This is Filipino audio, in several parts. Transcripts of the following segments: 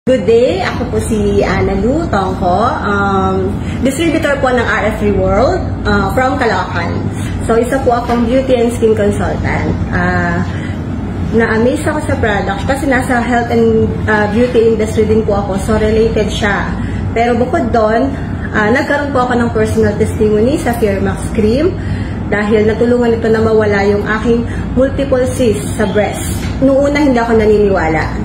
Good day, ako po si Ana Lu Tongko, distributor po ng RF World from Caloocan. So isa po akong beauty and skin consultant. Na-amaze ako sa product kasi nasa health and beauty industry din po ako, so related siya. Pero bukod doon, nagkaroon po ako ng personal testimony sa Fairmax Cream dahil natulungan ito na mawala yung aking multiple cysts sa breast. Noong una hindi ako naniniwala.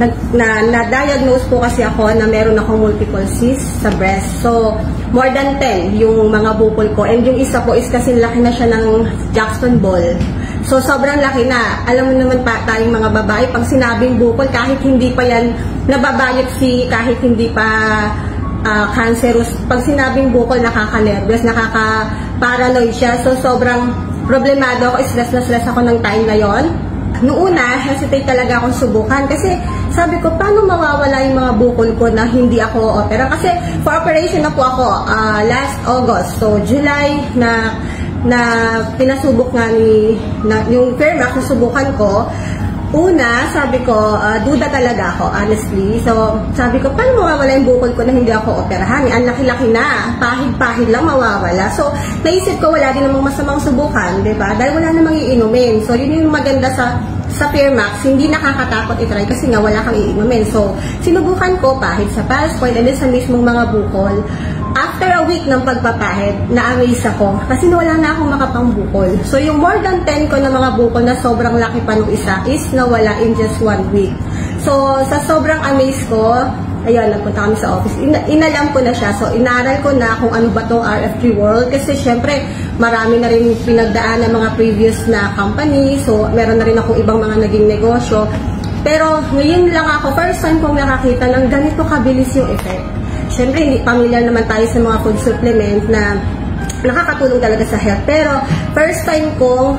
Na-diagnose po kasi ako na meron akong multiple cysts sa breast. So, more than 10 yung mga bukol ko. And yung isa po is kasi laki na siya ng Jackson Ball. So, sobrang laki na. Alam mo naman pa tayong mga babae, pag sinabing bukol, kahit hindi pa yan nababiopsy, kahit hindi pa cancerous, pag sinabing bukol, nakaka-nervous, nakaka-paranoid siya. So, sobrang problemado ako. Stress na stress ako ng time na yon. Noong una, hesitate talaga akong subukan kasi sabi ko, paano mawawala yung mga bukol ko na hindi ako opera? Kasi for operation na po ako last August. So, July na pinasubok nga yung Fairmax, susubukan ko. Una, sabi ko, duda talaga ako, honestly. So, sabi ko, paano mawawala yung bukol ko na hindi ako operahan? Ang laki-laki na, pahid-pahid lang mawawala. So, naisip ko, wala din namang masamang subukan, diba? Dahil wala namang iinumin. So, yun yung maganda sa Fairmax, hindi nakakatakot itry kasi nga wala kang iinumin. So, sinubukan ko, pahid sa pulse point, and then sa mismong mga bukol. After a week ng pagpapahid, na-amaze ako kasi nawala na akong makapangbukol. So, yung more than 10 ko na mga bukol na sobrang laki pa nung isa is nawala in just 1 week. So, sa sobrang amaze ko, ayun, nagpunta kami sa office. Inalam ko na siya. So, inaral ko na kung ano ba itong RF World kasi syempre, marami na rin pinagdaan ng mga previous na company. So, meron na rin akong ibang mga naging negosyo. Pero, ngayon lang ako, first time kong nakakita ng ganito kabilis yung effect. Syempre, hindi familiar naman tayo sa mga food supplement na nakakatulong talaga sa health. Pero, first time kong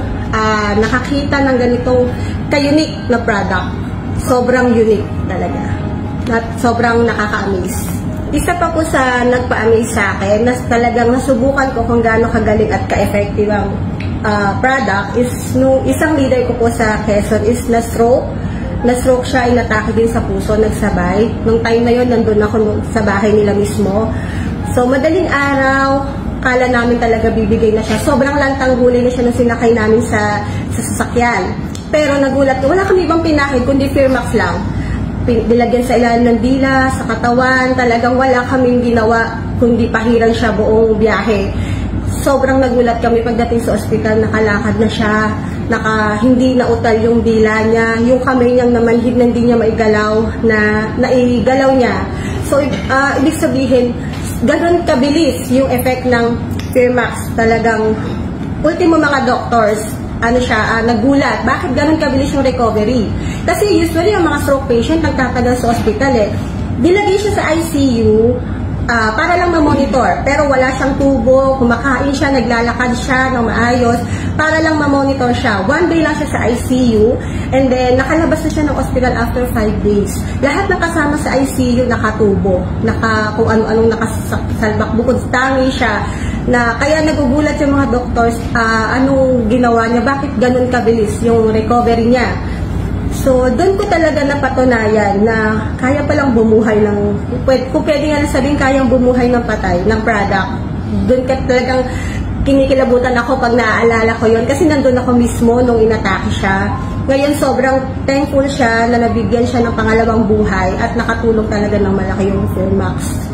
nakakita ng ganitong ka-unique na product. Sobrang unique talaga. At sobrang nakaka-amaze. Isa pa po sa nagpa-amaze sa akin, na talagang nasubukan ko kung gaano kagaling at ka-effective ang product is nung isang leader ko po sa Quezon is na-stroke siya, inatake din sa puso, nagsabay. Nung time na yun, nandun ako sa bahay nila mismo. So, madaling araw, kala namin talaga bibigay na siya. Sobrang lantang gulay na siya nung sinakay namin sa sasakyan. Pero nagulat ko, wala kami ibang pinahid, kundi Fairmax lang. Nilagyan sa ilalim ng dila, sa katawan, talagang wala kaming ginawa, kundi pahiran siya buong biyahe. Sobrang nagulat kami pagdating sa ospital, nakalakad na siya, hindi nautal yung dila niya, yung kamay niyang namanhid na hindi niya maigalaw, naigalaw niya. So, ibig sabihin, ganun kabilis yung effect ng Fairmax. Talagang, ultimo mga doctors, nagulat. Bakit ganun kabilis yung recovery? Kasi usually, ang mga stroke patient, nagtatagal sa ospital Dilagay siya sa ICU, para lang ma-monitor. Pero wala siyang tubo, kumakain siya, naglalakad siya ng maayos, para lang ma-monitor siya. 1 day lang siya sa ICU, and then nakalabas na siya ng hospital after 5 days. Lahat ng kasama sa ICU nakatubo, kung ano-anong nakasalbak, bukod tangi siya, kaya nagugulat yung mga doctors, anong ginawa niya, bakit ganun kabilis yung recovery niya. So, doon ko talaga napatunayan na kaya palang bumuhay kung pwede nga sabihin, kayang bumuhay ng patay, ng product. Doon ka talagang kinikilabutan ako pag naaalala ko yon kasi nandun ako mismo nung inatake siya. Ngayon, sobrang thankful siya na nabigyan siya ng pangalawang buhay at nakatulong talaga ng malaki yung Fairmax.